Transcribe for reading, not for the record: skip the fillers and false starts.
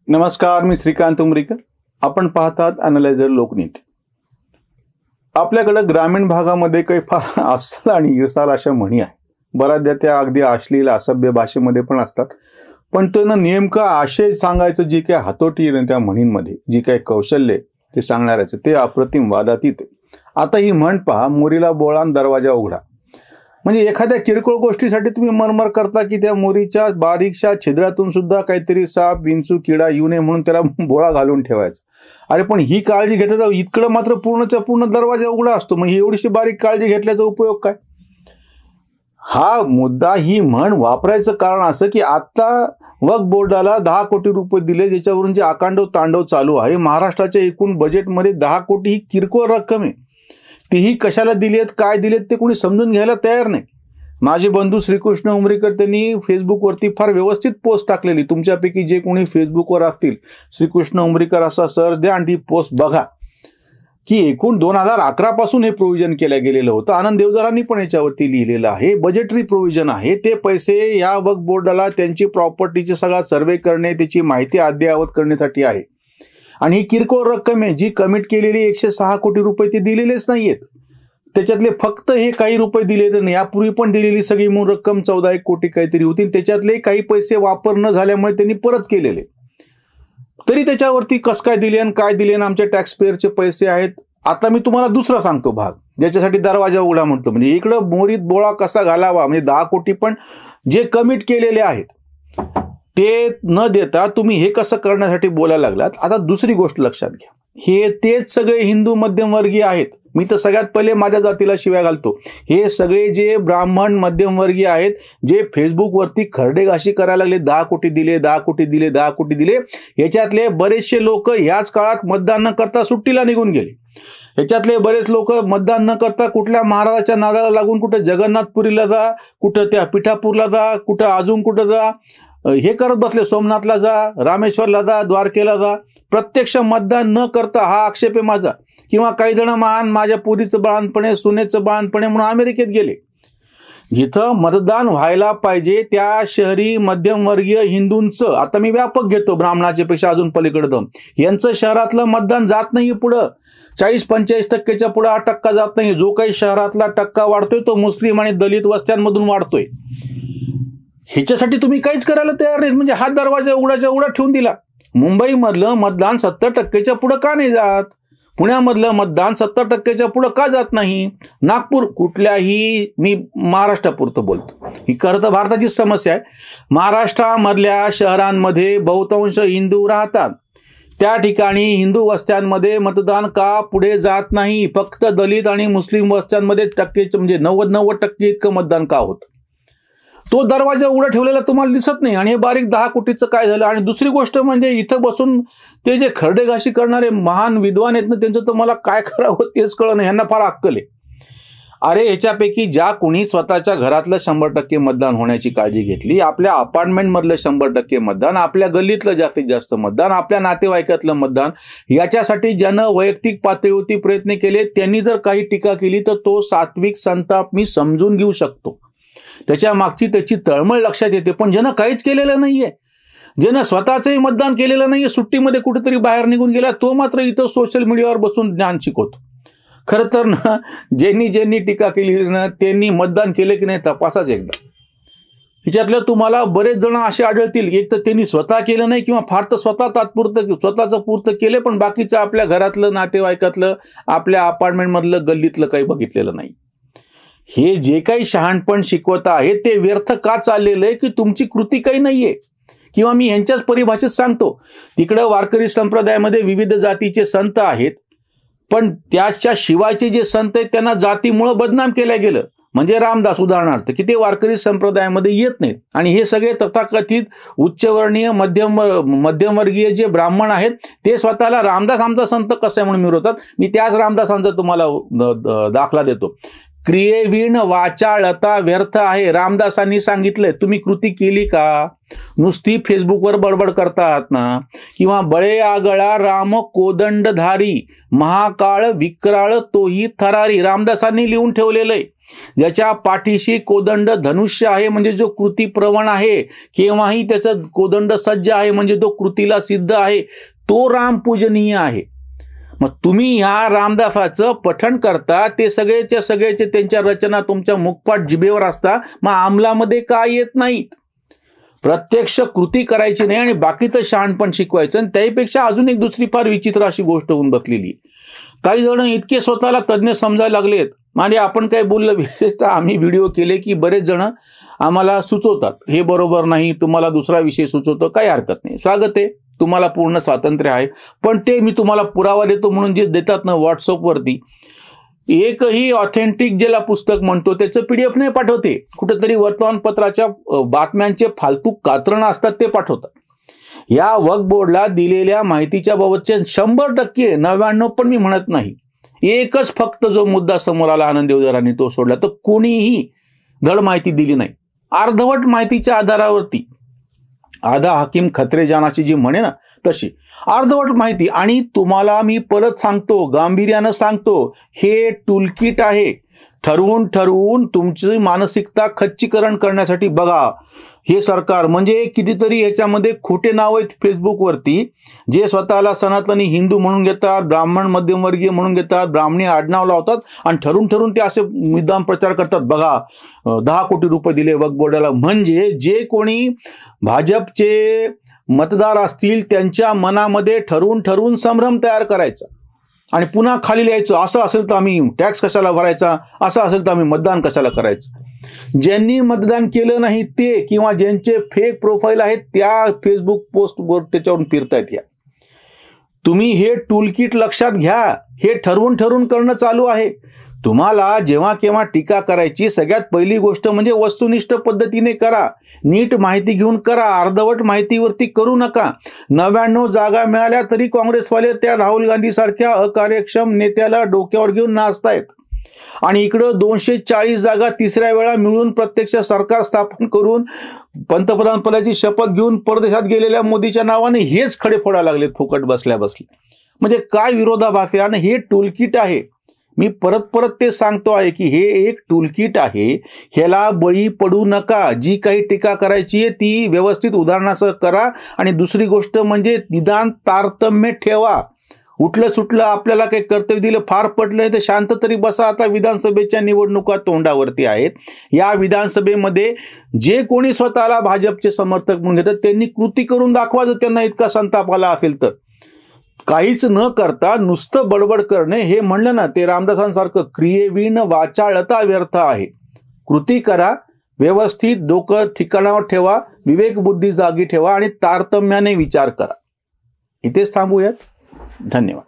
नमस्कार, मी श्रीकांत उमरीकर. आपण पाहतात ॲनालायझर लोकनीती. आपल्याकडे ग्रामीण भागामध्ये काही फार अस्सल आणि इरसाल अशा म्हणी आहे. बऱ्याचदा त्या अगदी अश्लील असभ्य भाषेमध्ये पण असतात, पण त्यांना नेमका आशय सांगायचं जी काही हातोटी आहे त्या म्हणींमध्ये, जी काही कौशल्य ते सांगणाऱ्याचं ते अप्रतिम वादातीत आहे. आता ही म्हण पहा, मोरीला बोळा आणि दरवाजा उघडा. म्हणजे एखाद्या किरकोळ गोष्टीसाठी तुम्ही मरमर करता की त्या मोरीच्या बारीकशा छिद्रातून सुद्धा काहीतरी साप विंचू किडा येऊ नये म्हणून त्याला बोळा घालून ठेवायचा. अरे पण ही काळजी घेतल्याचा इतकडं मात्र पूर्णच्या पूर्ण दरवाजा उघडा असतो. मग ही एवढीशी बारीक काळजी घेतल्याचा उपयोग काय? हा मुद्दा, ही म्हण वापरायचं कारण असं की आता वक्फ बोर्डाला 10 कोटी रुपये दिले, ज्याच्यावरून जे आकांडव तांडव चालू आहे. महाराष्ट्राच्या एकूण बजेटमध्ये 10 कोटी ही किरकोळ रक्कम आहे. तीही कशाला दिली आहेत, काय दिलेत ते कोणी समजून घ्यायला तयार नाही. माझे बंधू श्रीकृष्ण उमरीकर त्यांनी फेसबुकवरती फार व्यवस्थित पोस्ट टाकलेली. तुमच्यापैकी जे कोणी फेसबुकवर असतील, श्रीकृष्ण उमरीकर असा सर्च द्या आणि ती पोस्ट बघा की एकूण 2011 पासून हे प्रोव्हिजन केलं गेलेलं होतं. आनंद देवधरांनी पण याच्यावरती लिहिलेलं आहे. बजेटरी प्रोव्हिजन आहे. ते पैसे या वक्फ बोर्डाला त्यांची प्रॉपर्टीचे सगळा सर्वे करणे, त्याची माहिती अद्ययावत करण्यासाठी आहे. आणि ही किरकोळ रक्कम आहे. जी कमिट केलेली 106 कोटी रुपये ते दिलेलेच नाहीयेत. त्याच्यातले फक्त हे काही रुपये दिले तर नाही, यापूर्वी पण दिलेली सगळी मूळ रक्कम 14 कोटी काहीतरी होती. त्याच्यातले काही पैसे वापर न झाल्यामुळे त्यांनी परत केलेले. तरी त्याच्यावरती कस काय दिले आणि काय दिले आणि आमच्या टॅक्स पेअरचे पैसे आहेत. आता मी तुम्हाला दुसरा सांगतो भाग, ज्याच्यासाठी दरवाजा उघडा म्हणतो. म्हणजे इकडं मोरीत बोळा कसा घालावा, म्हणजे 10 कोटी पण जे कमिट केलेले आहेत ते न देता तुम्ही हे कसं करण्यासाठी बोलायला लागलात. आता दुसरी गोष्ट लक्षात घ्या, हे तेच सगळे हिंदू मध्यमवर्गीय आहेत. मी तर सगळ्यात पहिले माझ्या जातीला शिव्या घालतो. हे सगळे जे ब्राह्मण मध्यमवर्गीय आहेत, जे फेसबुकवरती खरडेगाशी करायला लागले, 10 कोटी दिले, 10 कोटी दिले, 10 कोटी दिले. याच्यातले बरेचसे लोक ह्याच काळात मतदान न करता सुट्टीला निघून गेले. ह्याच्यातले बरेच लोक मतदान न करता कुठल्या महाराजाच्या नादाला लागून कुठं जगन्नाथपुरीला जा, कुठं त्या पिठापूरला जा, कुठं अजून कुठं जा, हे करत बसले. सोमनाथला जा, रामेश्वरला जा, द्वारकेला जा. प्रत्यक्ष मतदान न करता, हा आक्षेप आहे माझा. किंवा काही जण महान माझ्या पुरीचं बाळणपणे, सुनेचं बाळणपणे म्हणून अमेरिकेत गेले. जिथं मतदान व्हायला पाहिजे त्या शहरी मध्यमवर्गीय हिंदूंचं, आता मी व्यापक घेतो, ब्राह्मणाच्या पेक्षा अजून पलीकडे दम, यांचं शहरातलं मतदान जात नाही पुढं. 40-45% पुढं हा टक्का जात नाही. जो काही शहरातला टक्का वाढतोय तो मुस्लिम आणि दलित वस्त्यांमधून वाढतोय. ह्याच्यासाठी तुम्ही काहीच करायला तयार नाहीत. म्हणजे हा दरवाजा उघडाच्या उघडा ठेवून दिला. मुंबईमधलं मतदान 70% पुढं का नाही जात? पुण्यामधलं मतदान 70% पुढं का जात नाही? नागपूर, कुठल्याही, मी महाराष्ट्रापुरतं बोलतो, ही खरं तर भारताची समस्या आहे. महाराष्ट्रामधल्या शहरांमध्ये बहुतांश हिंदू राहतात. त्या ठिकाणी हिंदू वस्त्यांमध्ये मतदान का पुढे जात नाही? फक्त दलित आणि मुस्लिम वस्त्यांमध्ये म्हणजे 90% इतकं मतदान का होतं? तो दरवाजा उघडा ठेवलेला तुम्हाला दिसत नाही. आणि हे बारीक 10 कोटीचं काय झालं? आणि दुसरी गोष्ट म्हणजे इथं बसून ते जे खरडेगाशी करणारे महान विद्वान आहेत ना, त्यांचं तर मला काय करावं तेच कळलं नाही. ह्यांना फार अक्कल आहे. अरे ह्याच्यापैकी ज्या कोणी स्वतःच्या घरातलं 100% मतदान होण्याची काळजी घेतली, आपल्या अपार्टमेंटमधलं 100% मतदान, आपल्या गल्लीतलं जास्तीत जास्त मतदान, आपल्या नातेवाईकातलं मतदान, याच्यासाठी ज्यानं वैयक्तिक पातळीवरती प्रयत्न केले, त्यांनी जर काही टीका केली तर तो सात्विक संताप मी समजून घेऊ शकतो. त्याच्या मागची त्याची तळमळ लक्षात येते. पण ज्यानं काहीच केलेलं नाहीये, ज्यानं स्वतःचंही मतदान केलेलं नाहीये, सुट्टीमध्ये कुठेतरी बाहेर निघून गेला, तो मात्र इथं सोशल मीडियावर बसून ज्ञान शिकवतो. खरं तर ना, ज्यांनी टीका केली ना, त्यांनी मतदान केलं की नाही तपासाच एकदा. ह्याच्यातलं तुम्हाला बरेच जण असे आढळतील, एक तर त्यांनी स्वतः केलं नाही, किंवा फार तर स्वतःचं पुरतं केलं, पण बाकीचं आपल्या घरातलं, नातेवाईकातलं, आपल्या अपार्टमेंटमधलं, गल्लीतलं काही बघितलेलं नाही. हे जे काही शहाणपण शिकवत आहे ते व्यर्थ का चाललेलं आहे की तुमची कृती काही नाहीये. किंवा मी ह्यांच्याच परिभाषेत सांगतो, तिकडं वारकरी संप्रदायामध्ये विविध जातीचे संत आहेत, पण त्याच्या शिवायचे जे संत आहेत त्यांना जातीमुळे बदनाम केलं गेलं. म्हणजे रामदास उदाहरणार्थ, की ते वारकरी संप्रदायामध्ये येत नाहीत. आणि हे सगळे तथाकथित उच्चवर्णीय मध्यमवर्गीय जे ब्राह्मण आहेत ते स्वतःला रामदास आमचा संत कसं आहे म्हणून मिळवतात. मी त्याच रामदासांचा तुम्हाला दाखला देतो. क्रियेविण वाचाळता व्यर्थ आहे, रामदासांनी सांगितलंय. तुम्ही कृती केली का? नुसती फेसबुकवर बडबड करतात ना. किंवा बळे आगळा राम कोदंडधारी, महाकाळ विक्राळ तोही थरारी, रामदासांनी लिहून ठेवलेलं आहे. ज्याच्या पाठीशी कोदंड धनुष्य आहे म्हणजे जो कृतीप्रवण आहे, केव्हाही त्याचं कोदंड सज्ज आहे म्हणजे तो कृतीला सिद्ध आहे, तो राम पूजनीय आहे. मग तुम्ही ह्या रामदासाचं पठण करता, ते सगळेचे त्यांच्या रचना तुमच्या मुखपाठ जिभेवर असता, मग अंमलामध्ये का येत नाहीत? प्रत्यक्ष कृती करायची नाही आणि बाकीचं शहाणपण शिकवायचं. आणि त्यापेक्षा अजून एक दुसरी फार विचित्र अशी गोष्ट होऊन बसलेली. काही जण इतके स्वतःला तज्ज्ञ समजायला लागलेत, म्हणजे आपण काय बोललं, विशेषतः आम्ही व्हिडिओ केले की बरेच जण आम्हाला सुचवतात, हे बरोबर नाही, तुम्हाला दुसरा विषय सुचवतो, काही हरकत नाही, स्वागत आहे, तुम्हाला पूर्ण स्वातंत्र्य आहे. पण ते मी तुम्हाला पुरावा देतो म्हणून जे देतात ना व्हॉट्सअपवरती, एकही ऑथेंटिक ज्याला पुस्तक म्हणतो त्याचं PDF नाही पाठवते, कुठेतरी वर्तमानपत्राच्या बातम्यांचे फालतू कात्रणं असतात ते पाठवतात. या वक्फ बोर्डला दिलेल्या माहितीच्या बाबतचे 100%, 99 पण मी म्हणत नाही, एकच फक्त जो मुद्दा समोर आला आनंद देवधरांनी तो सोडला, तर कोणीही धड माहिती दिली नाही. अर्धवट माहितीच्या आधारावरती आधा हकीम खत्रे जानाची जी म्हणे ना तशी अर्धवट माहिती. आणि तुम्हाला मी परत सांगतो, गांभीर्यानं सांगतो, हे टूलकिट आहे. ठरवून तुमची मानसिकता खच्चीकरण करण्यासाठी बघा हे सरकार. म्हणजे कितीतरी याच्यामध्ये खोटे नाव आहेत फेसबुकवरती, जे स्वतःला सनातनी हिंदू म्हणून घेतात, ब्राह्मण मध्यमवर्गीय म्हणून घेतात, ब्राह्मणी आडनाव लावतात आणि ठरवून ते असे मुद्दाम प्रचार करतात. बघा 10 कोटी रुपये दिले वक्फ बोर्डाला. म्हणजे जे कोणी भाजपचे मतदार असतील त्यांच्या मनामध्ये ठरवून संभ्रम तयार करायचा आणि पुन्हा खाली लिहायचं, असं असेल तर आम्ही टॅक्स कशाला भरायचा, असं असेल तर आम्ही मतदान कशाला करायचं. ज्यांनी मतदान केलं नाही ते, किंवा ज्यांचे फेक प्रोफाईल आहेत त्या फेसबुक पोस्टवर त्याच्यावरून फिरतायत. या तुम्ही हे टूलकिट लक्षात घ्या. हे ठरवून करणं चालू आहे. तुम्हाला जेव्हा केव्हा टीका करायची, सगळ्यात पहिली गोष्ट म्हणजे वस्तुनिष्ठ पद्धतीने करा, नीट माहिती घेऊन करा, अर्धवट माहितीवरती करू नका. 99 जागा मिळाल्या तरी काँग्रेसवाले त्या राहुल गांधी सारख्या अकार्यक्षम नेत्याला डोक्यावर घेऊन नाचतायत. आणि इकडं 240 जागा तिसऱ्या वेळा मिळून प्रत्यक्ष सरकार स्थापन करून पंतप्रधान पदाची शपथ घेऊन परदेशात गेलेल्या मोदीच्या नावाने हेच खडे फोडायला लागलेत फुकट बसल्या. म्हणजे काय विरोधाभास आहे. आणि हे टूलकिट आहे. मी परत ते सांगतो आहे की हे एक टूलकिट आहे, ह्याला बळी पडू नका. जी काही टीका करायची आहे ती व्यवस्थित उदाहरणासह करा. आणि दुसरी गोष्ट म्हणजे निदान तारतम्य ठेवा. उठलं सुटलं आपल्याला काही कर्तव्य दिलं, फार पडलं तर शांत तरी बसा. आता विधानसभेच्या निवडणुका तोंडावरती आहेत. या विधानसभेमध्ये जे कोणी स्वतःला भाजपचे समर्थक म्हणून घेतात त्यांनी कृती करून दाखवा, जर त्यांना इतका संताप आला असेल तर. काहीच न करता नुसतं बडबड करणे, हे म्हणलं ना ते रामदासांसारखं, क्रियेविण वाचाळता व्यर्थ आहे. कृती करा, व्यवस्थित डोकं ठिकाणावर ठेवा, विवेक बुद्धी जागी ठेवा आणि तारतम्याने विचार करा. इथेच थांबूयात. धन्यवाद.